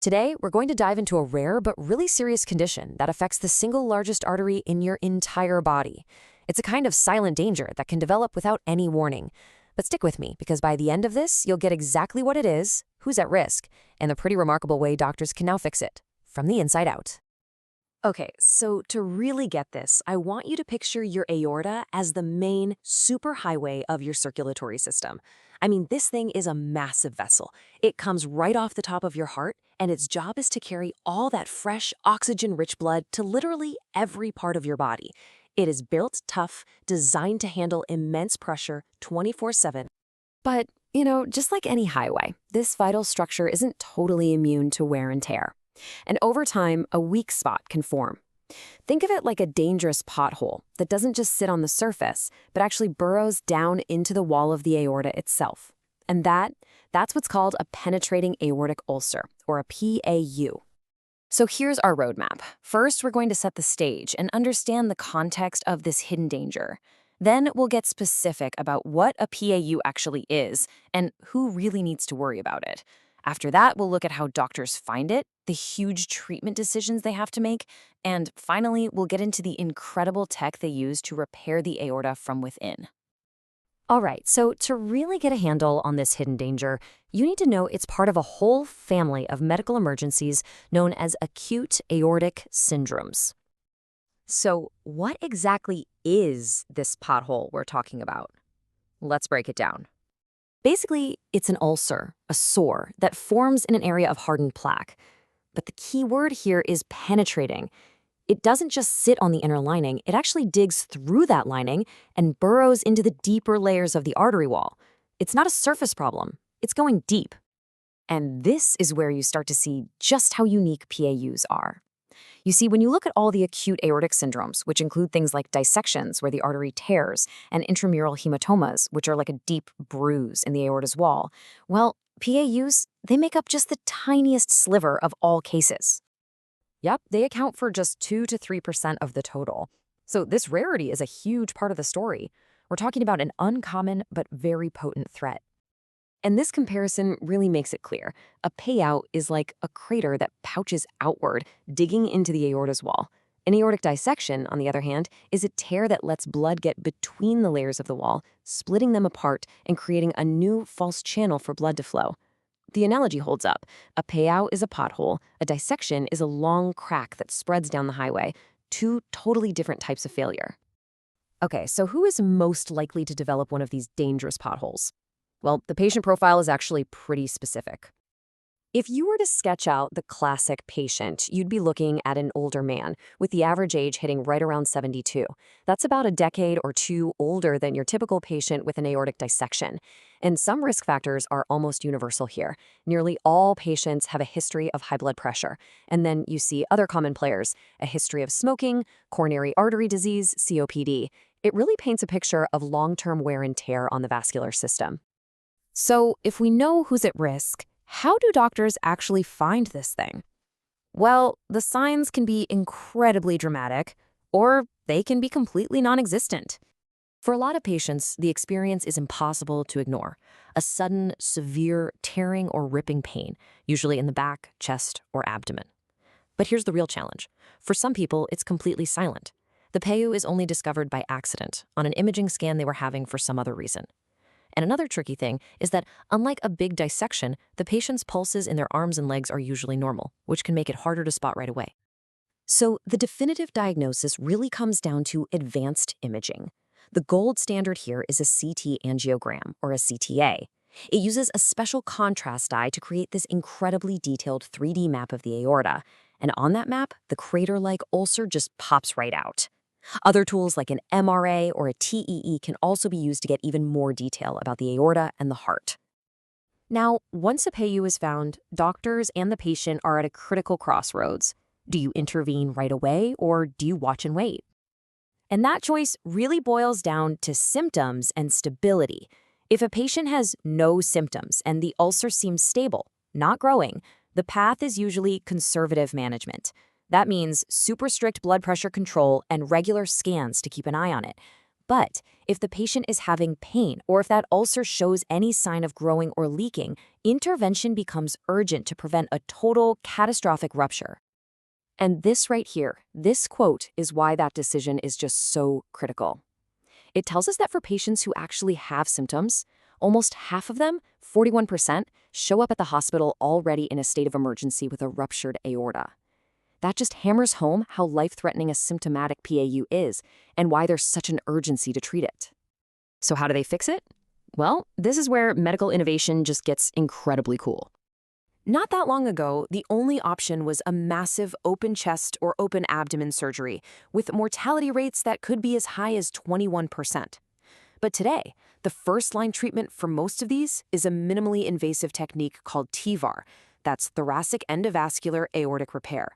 Today, we're going to dive into a rare but really serious condition that affects the single largest artery in your entire body. It's a kind of silent danger that can develop without any warning. But stick with me, because by the end of this, you'll get exactly what it is, who's at risk, and the pretty remarkable way doctors can now fix it, from the inside out. Okay, so to really get this, I want you to picture your aorta as the main superhighway of your circulatory system. I mean, this thing is a massive vessel. It comes right off the top of your heart, and its job is to carry all that fresh, oxygen-rich blood to literally every part of your body. It is built tough, designed to handle immense pressure 24/7. But, just like any highway, this vital structure isn't totally immune to wear and tear. And over time, a weak spot can form. Think of it like a dangerous pothole that doesn't just sit on the surface, but actually burrows down into the wall of the aorta itself. And that's what's called a penetrating aortic ulcer, or a PAU. So here's our roadmap. First, we're going to set the stage and understand the context of this hidden danger. Then we'll get specific about what a PAU actually is and who really needs to worry about it. After that, we'll look at how doctors find it, the huge treatment decisions they have to make, and finally, we'll get into the incredible tech they use to repair the aorta from within. All right, so to really get a handle on this hidden danger, you need to know it's part of a whole family of medical emergencies known as acute aortic syndromes. So what exactly is this pothole we're talking about? Let's break it down. Basically, it's an ulcer, a sore, that forms in an area of hardened plaque. But the key word here is penetrating. It doesn't just sit on the inner lining, it actually digs through that lining and burrows into the deeper layers of the artery wall. It's not a surface problem, it's going deep. And this is where you start to see just how unique PAUs are. You see, when you look at all the acute aortic syndromes, which include things like dissections where the artery tears, and intramural hematomas, which are like a deep bruise in the aorta's wall, well, PAUs, they make up just the tiniest sliver of all cases. Yep, they account for just 2 to 3% of the total. So this rarity is a huge part of the story. We're talking about an uncommon but very potent threat. And this comparison really makes it clear. A PAU is like a crater that pouches outward, digging into the aorta's wall. An aortic dissection, on the other hand, is a tear that lets blood get between the layers of the wall, splitting them apart and creating a new false channel for blood to flow. The analogy holds up. A PAU is a pothole, a dissection is a long crack that spreads down the highway, two totally different types of failure. Okay, so who is most likely to develop one of these dangerous potholes? Well, the patient profile is actually pretty specific. If you were to sketch out the classic patient, you'd be looking at an older man, with the average age hitting right around 72. That's about a decade or two older than your typical patient with an aortic dissection. And some risk factors are almost universal here. Nearly all patients have a history of high blood pressure. And then you see other common players, a history of smoking, coronary artery disease, COPD. It really paints a picture of long-term wear and tear on the vascular system. So if we know who's at risk, how do doctors actually find this thing? Well, the signs can be incredibly dramatic, or they can be completely non-existent. For a lot of patients, the experience is impossible to ignore. A sudden, severe tearing or ripping pain, usually in the back, chest, or abdomen. But here's the real challenge. For some people, it's completely silent. The PAU is only discovered by accident, on an imaging scan they were having for some other reason. And another tricky thing is that, unlike a big dissection, the patient's pulses in their arms and legs are usually normal, which can make it harder to spot right away. So the definitive diagnosis really comes down to advanced imaging. The gold standard here is a CT angiogram, or a CTA. It uses a special contrast dye to create this incredibly detailed 3D map of the aorta. And on that map, the crater-like ulcer just pops right out. Other tools like an MRA or a TEE can also be used to get even more detail about the aorta and the heart. Now, once a PAU is found, doctors and the patient are at a critical crossroads. Do you intervene right away, or do you watch and wait? And that choice really boils down to symptoms and stability. If a patient has no symptoms and the ulcer seems stable, not growing, the path is usually conservative management. That means super strict blood pressure control and regular scans to keep an eye on it. But if the patient is having pain or if that ulcer shows any sign of growing or leaking, intervention becomes urgent to prevent a total catastrophic rupture. And this right here, this quote is why that decision is just so critical. It tells us that for patients who actually have symptoms, almost half of them, 41%, show up at the hospital already in a state of emergency with a ruptured aorta. That just hammers home how life-threatening a symptomatic PAU is and why there's such an urgency to treat it. So how do they fix it? Well, this is where medical innovation just gets incredibly cool. Not that long ago, the only option was a massive open chest or open abdomen surgery with mortality rates that could be as high as 21%. But today, the first-line treatment for most of these is a minimally invasive technique called TEVAR. That's thoracic endovascular aortic repair.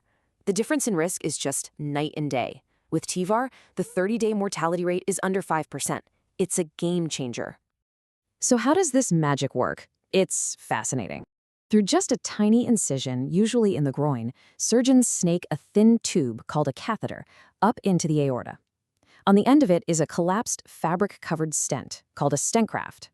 The difference in risk is just night and day. With TEVAR, the 30-day mortality rate is under 5%. It's a game changer. So how does this magic work? It's fascinating. Through just a tiny incision, usually in the groin, surgeons snake a thin tube called a catheter up into the aorta. On the end of it is a collapsed fabric-covered stent called a stent graft.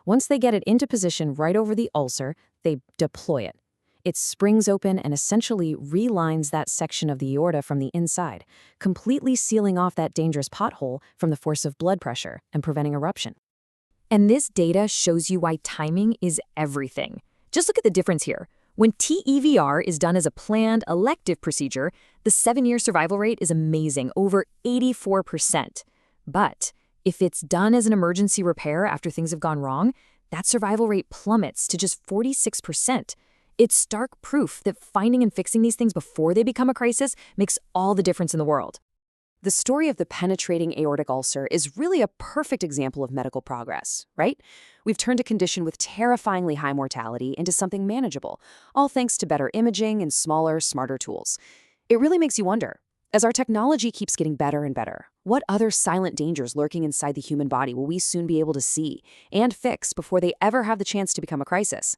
Once they get it into position right over the ulcer, they deploy it. It springs open and essentially relines that section of the aorta from the inside, completely sealing off that dangerous pothole from the force of blood pressure and preventing eruption. And this data shows you why timing is everything. Just look at the difference here. When TEVR is done as a planned, elective procedure, the 7-year survival rate is amazing, over 84%. But if it's done as an emergency repair after things have gone wrong, that survival rate plummets to just 46%. It's stark proof that finding and fixing these things before they become a crisis makes all the difference in the world. The story of the penetrating aortic ulcer is really a perfect example of medical progress, right? We've turned a condition with terrifyingly high mortality into something manageable, all thanks to better imaging and smaller, smarter tools. It really makes you wonder, as our technology keeps getting better and better, what other silent dangers lurking inside the human body will we soon be able to see and fix before they ever have the chance to become a crisis?